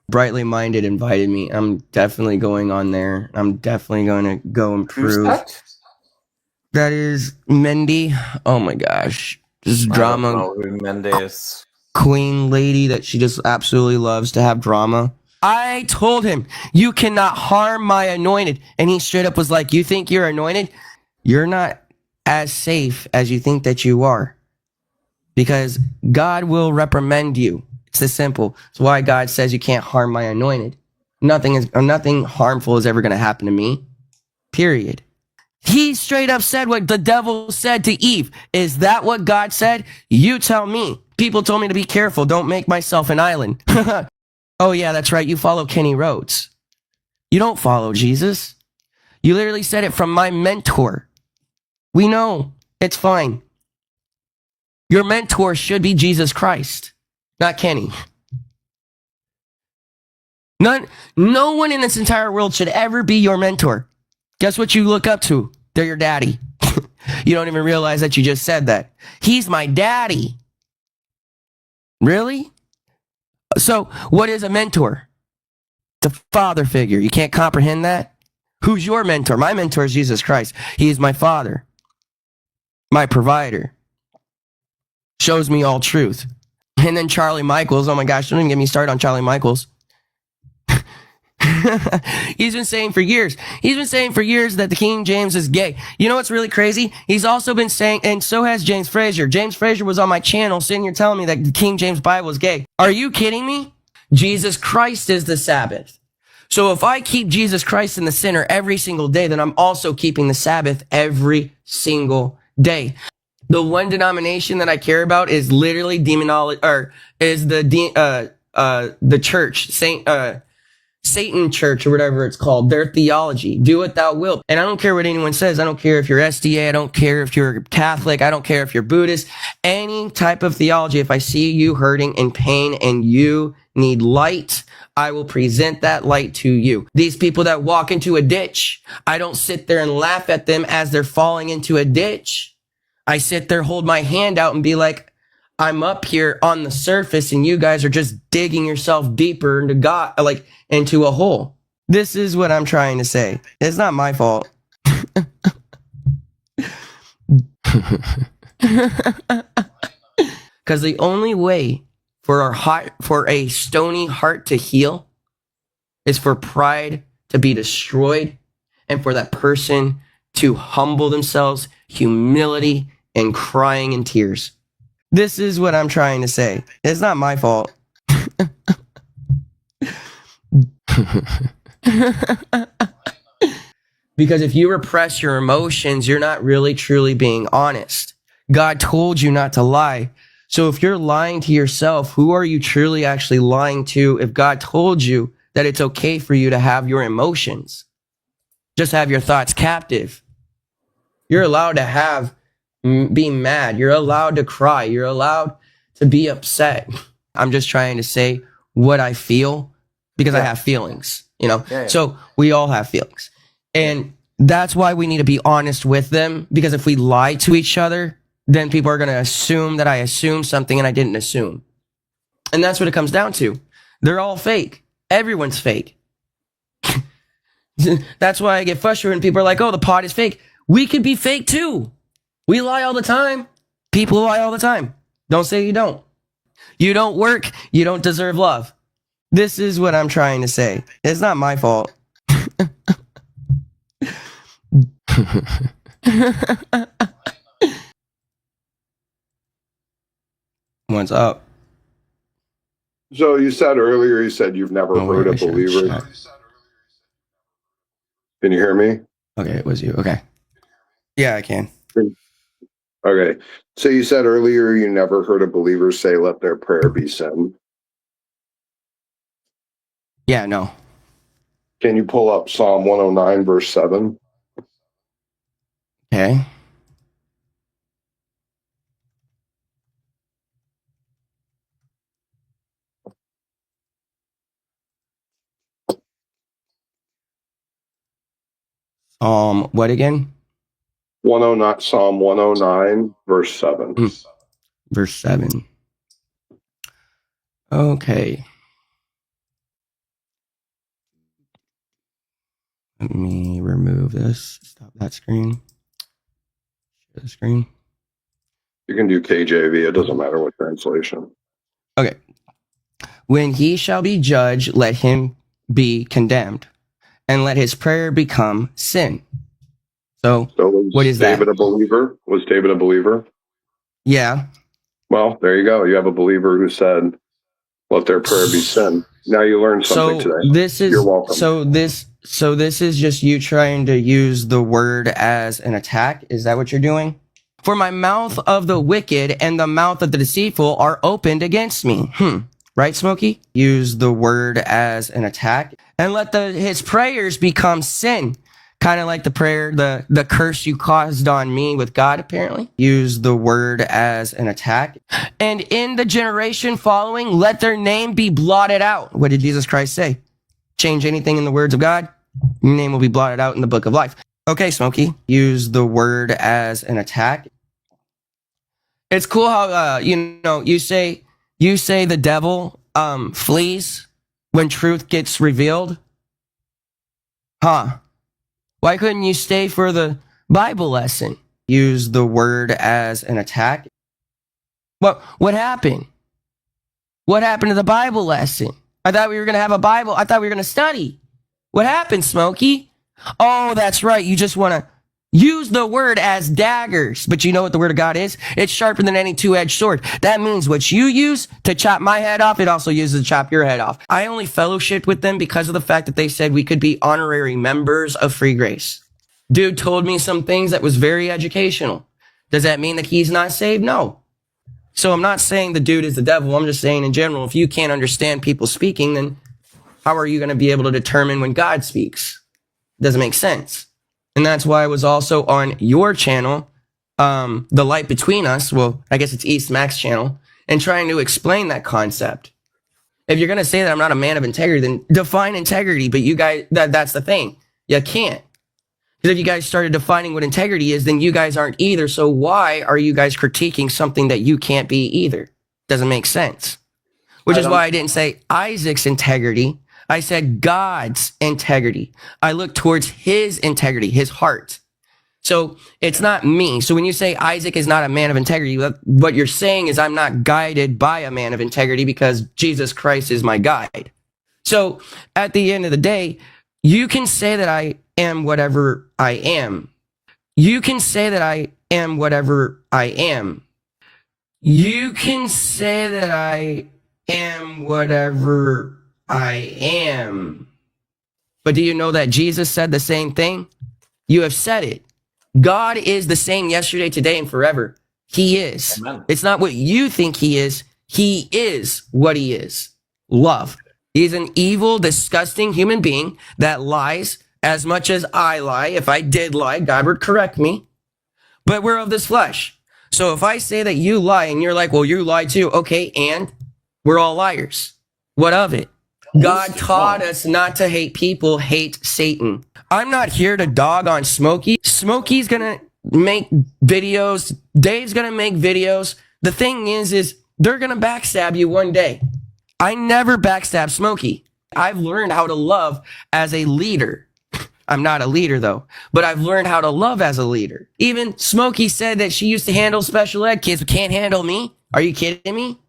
Brightly Minded invited me. I'm definitely going on there. I'm definitely going to go and Who's prove. that? That is Mindy. Oh my gosh. This drama. I don't know who Mendy is. Queen lady that she just absolutely loves to have drama. I told him, you cannot harm my anointed. And he straight up was like, you think you're anointed? You're not as safe as you think that you are. Because God will reprimand you. It's this simple. It's why God says you can't harm my anointed. Nothing harmful is ever going to happen to me. Period. He straight up said what the devil said to Eve. Is that what God said? You tell me. People told me to be careful. Don't make myself an island. Oh yeah, that's right. You follow Kenny Rhodes. You don't follow Jesus. You literally said it from my mentor. We know. It's fine. Your mentor should be Jesus Christ, not Kenny. No one in this entire world should ever be your mentor. Guess what you look up to? They're your daddy. You don't even realize that you just said that. He's my daddy. Really? So, what is a mentor? It's a father figure. You can't comprehend that? Who's your mentor? My mentor is Jesus Christ. He is my father, my provider. Shows me all truth. And then Charlie Michaels. Oh my gosh, don't even get me started on Charlie Michaels. He's been saying for years that the King James is gay. You know what's really crazy? He's also been saying, and so has James Frazier. James Frazier was on my channel sitting here telling me that the King James Bible is gay. Are you kidding me? Jesus Christ is the Sabbath. So if I keep Jesus Christ in the center every single day, then I'm also keeping the Sabbath every single day. The one denomination that I care about is literally demonology, or is the church, Satan Church or whatever it's called, their theology. Do what thou wilt. And I don't care what anyone says. I don't care if you're SDA. I don't care if you're Catholic. I don't care if you're Buddhist. Any type of theology, if I see you hurting in pain and you need light, I will present that light to you. These people that walk into a ditch, I don't sit there and laugh at them as they're falling into a ditch. I sit there, hold my hand out and be like, I'm up here on the surface and you guys are just digging yourself deeper into God, like into a hole. This is what I'm trying to say. It's not my fault. Because the only way for a stony heart to heal is for pride to be destroyed and for that person to humble themselves, humility, and crying in tears. This is what I'm trying to say. It's not my fault. Because if you repress your emotions, you're not really truly being honest. God told you not to lie. So if you're lying to yourself, who are you truly actually lying to if God told you that it's okay for you to have your emotions? Just have your thoughts captive. You're allowed to be mad. You're allowed to cry. You're allowed to be upset. I'm just trying to say what I feel because I have feelings, you know? Yeah. So we all have feelings. And that's why we need to be honest with them, because if we lie to each other, then people are going to assume that I assumed something and I didn't assume. And that's what it comes down to. They're all fake. Everyone's fake. That's why I get frustrated when people are like, oh, the pod is fake. We could be fake too. We lie all the time. People lie all the time. Don't say you don't. You don't work. You don't deserve love. This is what I'm trying to say. It's not my fault. What's up? So you said earlier, you've never heard a believer. Can you hear me? Okay, it was you. Okay. Yeah, I can. Okay. So you said earlier you never heard a believer say, let their prayer be sent. Yeah, no. Can you pull up Psalm 109, verse 7? Okay. What again? Psalm 109, verse 7. Verse 7. Okay. Let me remove this. Stop that screen. Share the screen. You can do KJV. It doesn't matter what translation. Okay. When he shall be judged, let him be condemned, and let his prayer become sin. So was what is David that? a believer? Was David a believer? Yeah. Well, there you go. You have a believer who said, "Let their prayer be sin." Now you learned something So today. this is You're welcome. so this is just you trying to use the word as an attack. Is that what you're doing? For my mouth of the wicked and the mouth of the deceitful are opened against me. Right, Smokey? Use the word as an attack and let his prayers become sin. Kind of like the prayer, the curse you caused on me with God, apparently. Use the word as an attack. And in the generation following, let their name be blotted out. What did Jesus Christ say? Change anything in the words of God, your name will be blotted out in the book of life. Okay, Smokey. Use the word as an attack. It's cool how you say the devil flees when truth gets revealed. Huh? Why couldn't you stay for the Bible lesson? Use the word as an attack. What happened? What happened to the Bible lesson? I thought we were going to have a Bible. I thought we were going to study. What happened, Smokey? Oh, that's right. You just want to use the word as daggers. But you know what the word of God is? It's sharper than any two-edged sword. That means what you use to chop my head off, it also uses to chop your head off. I only fellowshiped with them because of the fact that they said we could be honorary members of Free Grace. Dude told me some things that was very educational. Does that mean that he's not saved? No. So I'm not saying the dude is the devil. I'm just saying in general, if you can't understand people speaking, then how are you going to be able to determine when God speaks? It doesn't make sense. And that's why I was also on your channel, The Light Between Us. Well, I guess it's East Mac's channel, and trying to explain that concept. If you're going to say that I'm not a man of integrity, then define integrity. But you guys, that's the thing. You can't. Because if you guys started defining what integrity is, then you guys aren't either. So why are you guys critiquing something that you can't be either? Doesn't make sense. Which is why I didn't say Isaac's integrity. I said God's integrity. I look towards his integrity, his heart. So it's not me. So when you say Isaac is not a man of integrity, what you're saying is I'm not guided by a man of integrity because Jesus Christ is my guide. So at the end of the day, you can say that I am whatever I am. You can say that I am whatever I am. You can say that I am whatever I am. But do you know that Jesus said the same thing? You have said it. God is the same yesterday, today, and forever. He is. Amen. It's not what you think he is. He is what he is. Love. He's an evil, disgusting human being that lies as much as I lie. If I did lie, God would correct me. But we're of this flesh. So if I say that you lie and you're like, well, you lie too. Okay, and we're all liars. What of it? God taught us not to hate people, hate Satan. I'm not here to dog on Smokey. Smokey's gonna make videos. Dave's gonna make videos. The thing is they're gonna backstab you one day. I never backstab Smokey. I've learned how to love as a leader. I'm not a leader though, but I've learned how to love as a leader. Even Smokey said that she used to handle special ed kids, but can't handle me. Are you kidding me?